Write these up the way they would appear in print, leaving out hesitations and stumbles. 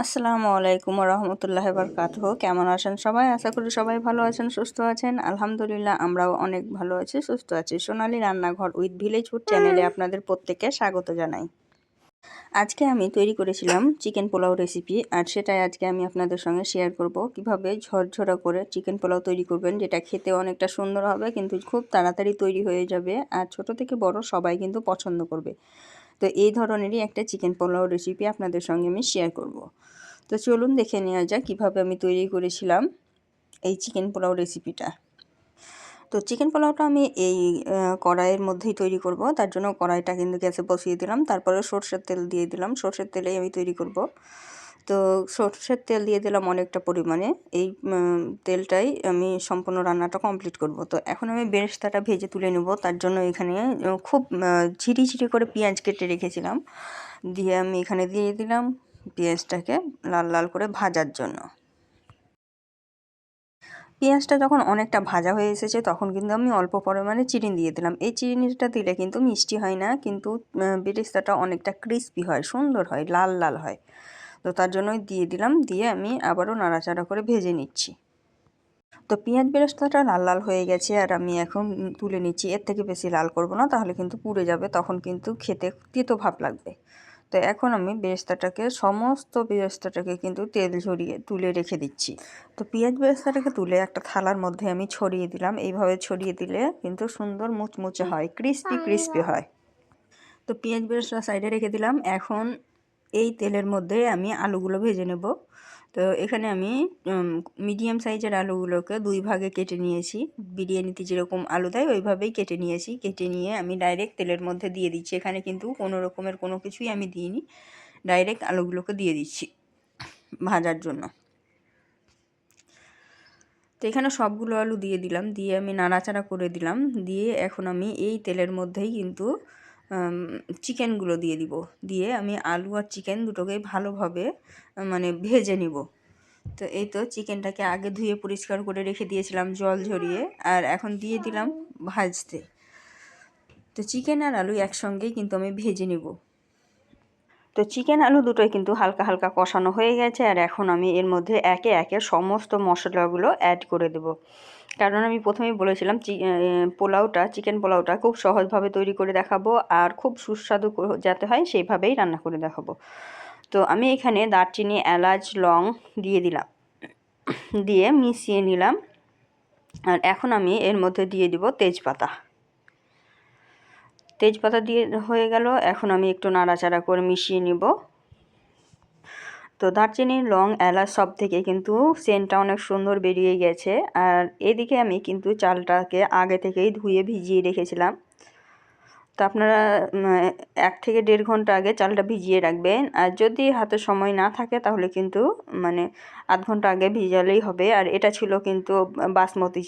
আসসালামু আলাইকুম রহমতুল্লাহ বারকাতুহু। কেমন আছেন সবাই? আশা করি সবাই ভালো আছেন, সুস্থ আছেন। আলহামদুলিল্লাহ আমরাও অনেক ভালো আছি, সুস্থ আছি। সোনালী রান্নাঘর উইথ ভিলেজ ফুড চ্যানেলে আপনাদের প্রত্যেককে স্বাগত জানাই। আজকে আমি তৈরি করেছিলাম চিকেন পোলাও রেসিপি, আর সেটাই আজকে আমি আপনাদের সঙ্গে শেয়ার করব কিভাবে ঝরঝরা করে চিকেন পোলাও তৈরি করবেন, যেটা খেতে অনেকটা সুন্দর হবে, কিন্তু খুব তাড়াতাড়ি তৈরি হয়ে যাবে, আর ছোট থেকে বড় সবাই কিন্তু পছন্দ করবে। তো এই ধরনেরই একটা চিকেন পোলাও রেসিপি আপনাদের সঙ্গে আমি শেয়ার করব। তো চলুন দেখে নেওয়া যাক কীভাবে আমি তৈরি করেছিলাম এই চিকেন পোলাও রেসিপিটা। তো চিকেন পোলাওটা আমি এই কড়াইয়ের মধ্যেই তৈরি করব। তার জন্য কড়াইটা কিন্তু গ্যাসে বসিয়ে দিলাম, তারপরে সর্ষের তেল দিয়ে দিলাম। সর্ষের তেলেই আমি তৈরি করব। তো সর্ষের তেল দিয়ে দিলাম অনেকটা পরিমাণে। এই তেলটাই আমি সম্পূর্ণ রান্নাটা কমপ্লিট করব। তো এখন আমি বেরেস্তাটা ভেজে তুলে নেব। তার জন্য এখানে খুব ঝিরি করে পেঁয়াজ কেটে রেখেছিলাম, দিয়ে আমি এখানে দিয়ে দিলাম পেঁয়াজটাকে লাল লাল করে ভাজার জন্য। পেঁয়াজটা যখন অনেকটা ভাজা হয়ে এসেছে তখন কিন্তু আমি অল্প পরিমাণে চিনি দিয়ে দিলাম। এই চিনিটা দিলে কিন্তু মিষ্টি হয় না, কিন্তু বেরেস্তাটা অনেকটা ক্রিস্পি হয়, সুন্দর হয়, লাল লাল হয়। তো তার জন্যই দিয়ে দিলাম, দিয়ে আমি আবারও নাড়াচাড়া করে ভেজে নিচ্ছি। তো পেঁয়াজ বেরেস্তাটা লাল লাল হয়ে গেছে, আর আমি এখন তুলে নিচ্ছি। এর থেকে বেশি লাল করব না, তাহলে কিন্তু পুড়ে যাবে, তখন কিন্তু খেতে তিতো ভাব লাগবে। তো এখন আমি সমস্ত বেরেস্তাটাকে কিন্তু তেল ঝরিয়ে তুলে রেখে দিচ্ছি। তো পেঁয়াজ বেরেস্তাটাকে তুলে একটা থালার মধ্যে আমি ছড়িয়ে দিলাম। এইভাবে ছড়িয়ে দিলে কিন্তু সুন্দর মুচমুচে হয়, ক্রিস্পি হয়। তো পেঁয়াজ বেরেস্তা সাইডে রেখে দিলাম। এখন এই তেলের মধ্যে আমি আলুগুলো ভেজে নেব। তো এখানে আমি মিডিয়াম সাইজের আলুগুলোকে দুই ভাগে কেটে নিয়েছি। বিরিয়ানিতে যেরকম আলু দেয় ওইভাবেই কেটে নিয়েছি। কেটে নিয়ে আমি ডাইরেক্ট তেলের মধ্যে দিয়ে দিচ্ছি। এখানে কিন্তু কোনো রকমের কোনো কিছুই আমি দিইনি, ডাইরেক্ট আলুগুলোকে দিয়ে দিচ্ছি ভাজার জন্য। তো এখানে সবগুলো আলু দিয়ে দিলাম, দিয়ে আমি নাড়াচাড়া করে দিলাম। দিয়ে এখন আমি এই তেলের মধ্যেই কিন্তু চিকেনগুলো দিয়ে দিব। দিয়ে আমি আলু আর চিকেন দুটোকেই ভালোভাবে ভেজে নিব। তো এই তো চিকেনটাকে আগে ধুয়ে পরিষ্কার করে রেখে দিয়েছিলাম জল ঝরিয়ে, আর এখন দিয়ে দিলাম ভাজতে। তো চিকেন আর আলু একসঙ্গেই কিন্তু আমি ভেজে নিব। তো চিকেন আলু দুটোই কিন্তু হালকা হালকা কষানো হয়ে গেছে, আর এখন আমি এর মধ্যে একে একে সমস্ত মশলাগুলো অ্যাড করে দেব। কারণ আমি প্রথমেই বলেছিলাম চিকেন পোলাওটা খুব সহজভাবে তৈরি করে দেখাবো, আর খুব সুস্বাদু যাতে হয় সেইভাবেই রান্না করে দেখাবো। তো আমি এখানে দারচিনি, এলাচ, লং দিয়ে দিলাম, দিয়ে মিশিয়ে নিলাম। আর এখন আমি এর মধ্যে দিয়ে দিব তেজপাতা দিয়ে হয়ে গেল। এখন আমি একটু নাড়াচাড়া করে মিশিয়ে নিব। তো দারচিনি, লং, এলাচ সব থেকে কিন্তু সেন্টটা অনেক সুন্দর বেরিয়ে গেছে। আর এদিকে আমি কিন্তু চালটাকে আগে থেকেই ধুয়ে ভিজিয়ে রেখেছিলাম। তো আপনারা 1 থেকে 1.5 ঘন্টা আগে চালটা ভিজিয়ে রাখবেন। আর যদি হাতে সময় না থাকে তাহলে কিন্তু আধ ঘন্টা আগে ভিজালেই হবে। আর এটা ছিল কিন্তু বাসমতি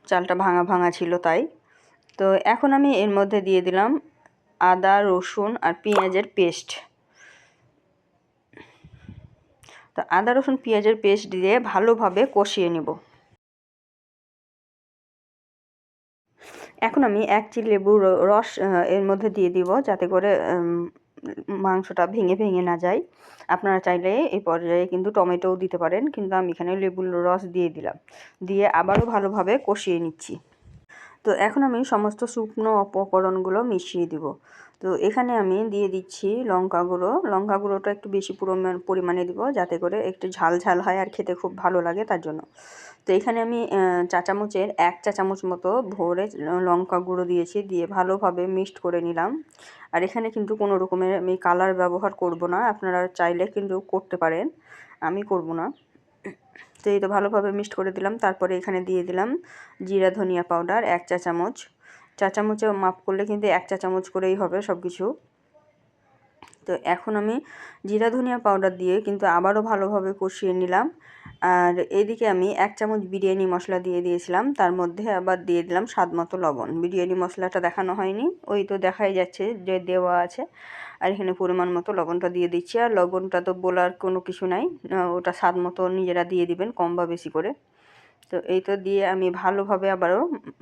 চালটা ভাঙা ভাঙা ছিল তাই। তো এখন আমি এর মধ্যে দিয়ে দিলাম আদা, রসুন আর পেঁয়াজের পেস্ট। তো আদা, রসুন, পেঁয়াজের পেস্ট দিয়ে ভালোভাবে কষিয়ে নেব। এখন আমি 1 চিমটি লেবুর রস এর মধ্যে দিয়ে দিব, যাতে করে মাংসটা ভেঙে ভেঙে না যায়। আপনারা চাইলে এই পর্যায়ে কিন্তু টমেটোও দিতে পারেন, কিন্তু আমি এখানে লেবুর রস দিয়ে দিলাম। দিয়ে আবারও ভালোভাবে কষিয়ে নিচ্ছি। তো এখন আমি সমস্ত শুকনো উপকরণগুলো মিশিয়ে দিব। তো এখানে আমি দিয়ে দিচ্ছি লঙ্কা গুঁড়োটা একটু বেশি পরিমাণে দিব, যাতে করে একটু ঝাল ঝাল হয় আর খেতে খুব ভালো লাগে তার জন্য। তো এখানে আমি 1 চা চামচ মতো ভরে লঙ্কা গুঁড়ো দিয়েছি, দিয়ে ভালোভাবে মিক্সড করে নিলাম। আর এখানে কিন্তু কোনো রকমের আমি কালার ব্যবহার করব না, আপনারা চাইলে কিন্তু করতে পারেন, আমি করব না। তো এই তো ভালোভাবে মিক্সড করে দিলাম। তারপরে এখানে দিয়ে দিলাম জিরা ধনিয়া পাউডার 1 চা চামচ। চা চামচে মাপ করলে কিন্তু 1 চা চামচ করেই হবে সব কিছু। তো এখন আমি জিরা ধনিয়া পাউডার দিয়ে কিন্তু আবারও ভালোভাবে কষিয়ে নিলাম। আর এদিকে আমি 1 চামচ বিরিয়ানি মশলা দিয়ে দিয়েছিলাম, তার মধ্যে আবার দিয়ে দিলাম স্বাদ মতো লবণ। বিরিয়ানি মশলাটা দেখানো হয়নি, ওই তো দেখাই যাচ্ছে যে দেওয়া আছে। আর এখানে পরিমাণ মতো লবণটা দিয়ে দিচ্ছি। আর লবণটা তো বলার কোনো কিছু নাই, ওটা স্বাদ মতো নিজেরা দিয়ে দিবেন, কম বা বেশি করে। তো এই তো দিয়ে আমি ভালোভাবে আবারও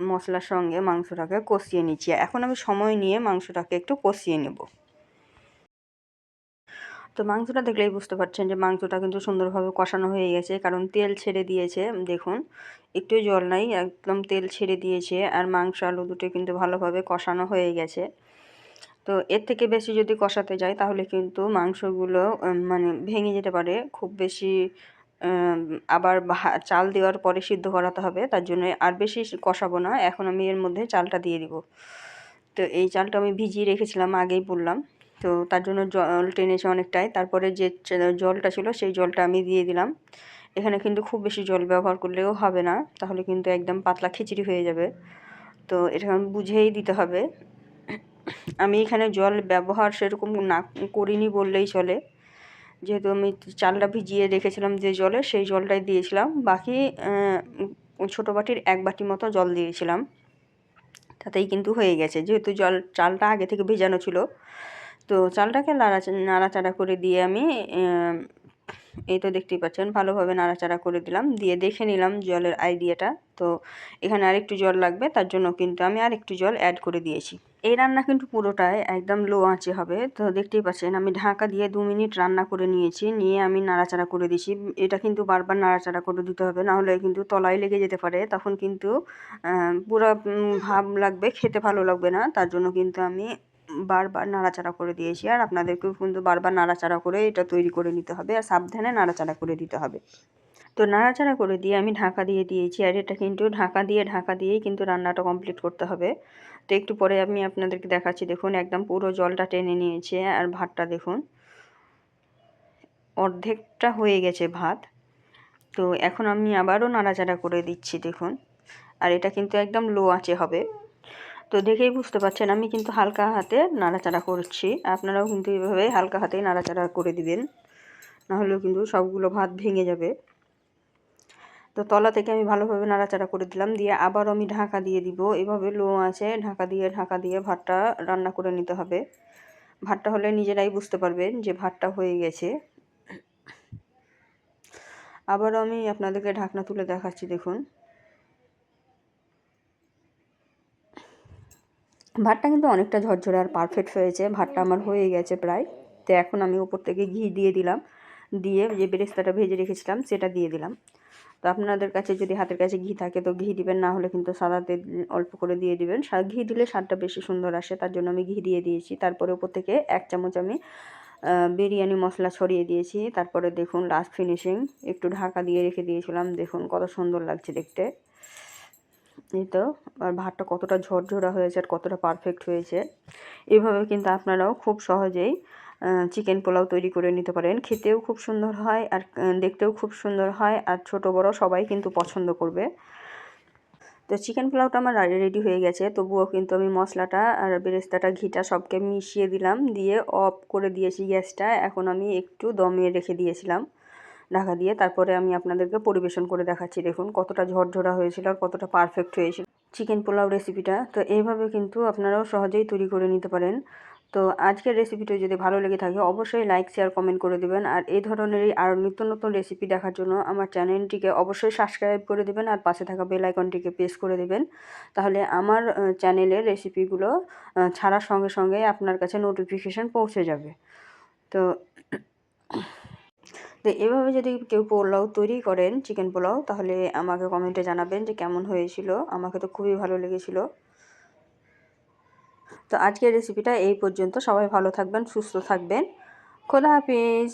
মশলার সঙ্গে মাংসটাকে কষিয়ে নিচ্ছি। এখন আমি সময় নিয়ে মাংসটাকে একটু কষিয়ে নেব। তো মাংসটা দেখলেই বুঝতে পারছেন যে মাংসটা কিন্তু সুন্দরভাবে কষানো হয়ে গেছে, কারণ তেল ছেড়ে দিয়েছে। দেখুন একটু জল নাই, একদম তেল ছেড়ে দিয়েছে, আর মাংস আলু দুটো কিন্তু ভালোভাবে কষানো হয়ে গেছে। তো এর থেকে বেশি যদি কষাতে যাই তাহলে কিন্তু মাংসগুলো মানে ভেঙে যেতে পারে। খুব বেশি আবার চাল দেওয়ার পরে সিদ্ধ করাতে হবে, তার জন্য আর বেশি কষাবো না। এখন আমি এর মধ্যে চালটা দিয়ে দিব। তো এই চালটা আমি ভিজিয়ে রেখেছিলাম, আগেই বললাম। তো তার জন্য জল টেনেছে অনেকটাই। তারপরে যে জলটা ছিল সেই জলটা আমি দিয়ে দিলাম। এখানে কিন্তু খুব বেশি জল ব্যবহার করলেও হবে না, তাহলে কিন্তু একদম পাতলা খিচুড়ি হয়ে যাবে। তো এটা বুঝেই দিতে হবে। আমি এখানে জল ব্যবহার সেরকম না করিনি বললেই চলে, যেহেতু আমি চালটা ভিজিয়ে রেখেছিলাম যে জলে, সেই জলটাই দিয়েছিলাম। বাকি ছোটো বাটির 1 বাটি মতো জল দিয়েছিলাম, তাতেই কিন্তু হয়ে গেছে। যেহেতু চালটা আগে থেকে ভেজানো ছিল, তো চালটাকে নাড়াচাড়া করে দিয়ে আমি এই তো দেখতেই পাচ্ছেন ভালোভাবে নাড়াচাড়া করে দিলাম, দিয়ে দেখে নিলাম জলের আইডিয়াটা। তো এখানে আরেকটু জল লাগবে, তার জন্য কিন্তু আমি আরেকটু জল অ্যাড করে দিয়েছি। এই রান্না কিন্তু পুরোটাই একদম লো আঁচে হবে। তো দেখতেই পাচ্ছেন আমি ঢাকা দিয়ে 2 মিনিট রান্না করে নিয়েছি, নিয়ে আমি নাড়াচাড়া করে দিয়েছি। এটা কিন্তু বারবার নাড়াচাড়া করে দিতে হবে, নাহলে কিন্তু তলায় লেগে যেতে পারে, তখন কিন্তু পুরো ভাব লাগবে, খেতে ভালো লাগবে না। তার জন্য কিন্তু আমি বারবার নাড়াচাড়া করে দিয়েছি, আর আপনাদেরকেও কিন্তু বারবার নাড়াচাড়া করে এটা তৈরি করে নিতে হবে, আর সাবধানে নাড়াচাড়া করে দিতে হবে। তো নাড়াচাড়া করে দিয়ে আমি ঢাকা দিয়ে দিয়েছি, আর এটা কিন্তু ঢাকা দিয়েই কিন্তু রান্নাটা কমপ্লিট করতে হবে। তো একটু পরে আমি আপনাদেরকে দেখাচ্ছি। দেখুন একদম পুরো জলটা টেনে নিয়েছে, আর ভাতটা দেখুন অর্ধেকটা হয়ে গেছে ভাত। তো এখন আমি আবারও নাড়াচাড়া করে দিচ্ছি দেখুন, আর এটা কিন্তু একদম লো আঁচে হবে। তো দেখেই বুঝতে পারছেন আমি কিন্তু হালকা হাতে নাড়াচাড়া করছি, আপনারাও কিন্তু এভাবে হালকা হাতেই নাড়াচাড়া করে দিবেন, নাহলেও কিন্তু সবগুলো ভাত ভেঙে যাবে। তো তলা থেকে আমি ভালোভাবে নাড়াচাড়া করে দিলাম, দিয়ে আবার আমি ঢাকা দিয়ে দিব। এভাবে লো আঁচে ঢাকা দিয়ে ভাতটা রান্না করে নিতে হবে। ভাতটা হলে নিজেরাই বুঝতে পারবেন যে ভাতটা হয়ে গেছে। আবারও আমি আপনাদেরকে ঢাকনা তুলে দেখাচ্ছি দেখুন। ভাতটা কিন্তু অনেকটা ঝরঝরে আর পারফেক্ট হয়েছে। ভাতটা আমার হয়ে গেছে প্রায়। তো এখন আমি উপর থেকে ঘি দিয়ে দিলাম, দিয়ে যে বেরেস্তাটা ভেজে রেখেছিলাম সেটা দিয়ে দিলাম। তো আপনাদের কাছে যদি হাতের কাছে ঘি থাকে তো ঘি দিবেন, না হলে কিন্তু সাদা তেল অল্প করে দিয়ে দিবেন। ঘি দিলে স্বাদটা বেশি সুন্দর আসে, তার জন্য আমি ঘি দিয়ে দিয়েছি। তারপরে উপর থেকে 1 চামচ আমি বিরিয়ানি মশলা ছড়িয়ে দিয়েছি। তারপরে দেখুন লাস্ট ফিনিশিং একটু ঢাকা দিয়ে রেখে দিয়েছিলাম, দেখুন কত সুন্দর লাগছে দেখতে। এই তো, আর ভাতটা কতটা ঝরঝরা হয়েছে আর কতটা পারফেক্ট হয়েছে। এভাবে কিন্তু আপনারাও খুব সহজেই চিকেন পোলাও তৈরি করে নিতে পারেন। খেতেও খুব সুন্দর হয়, আর দেখতেও খুব সুন্দর হয়, আর ছোট বড় সবাই কিন্তু পছন্দ করবে। তো চিকেন পোলাওটা আমার রেডি হয়ে গেছে, তবুও কিন্তু আমি মশলাটা আর বেরেস্তাটা ঘিটা সবকে মিশিয়ে দিলাম, দিয়ে অফ করে দিয়েছি গ্যাসটা। এখন আমি একটু দমে রেখে দিয়েছিলাম ঢাকা দিয়ে, তারপরে আমি আপনাদেরকে পরিবেশন করে দেখাচ্ছি। দেখুন কতটা ঝরঝরা হয়েছিল আর কতটা পারফেক্ট হয়েছিল চিকেন পোলাও রেসিপিটা। তো এইভাবে কিন্তু আপনারাও সহজেই তৈরি করে নিতে পারেন। তো আজকের রেসিপিটা যদি ভালো লেগে থাকে অবশ্যই লাইক শেয়ার কমেন্ট করে দেবেন, আর এই ধরনেরই আরও নিত্য নতুন রেসিপি দেখার জন্য আমার চ্যানেলটিকে অবশ্যই সাবস্ক্রাইব করে দেবেন, আর পাশে থাকা বেল আইকনটিকে প্রেস করে দেবেন। তাহলে আমার চ্যানেলের রেসিপিগুলো ছাড়ার সঙ্গে সঙ্গে আপনার কাছে নোটিফিকেশান পৌঁছে যাবে। তো তো এভাবে যদি কেউ পোলাও তৈরি করেন চিকেন পোলাও, তাহলে আমাকে কমেন্টে জানাবেন যে কেমন হয়েছিল। আমাকে তো খুবই ভালো লেগেছিল। তো আজকের রেসিপিটা এই পর্যন্ত। সবাই ভালো থাকবেন, সুস্থ থাকবেন। খোদা হাফিজ।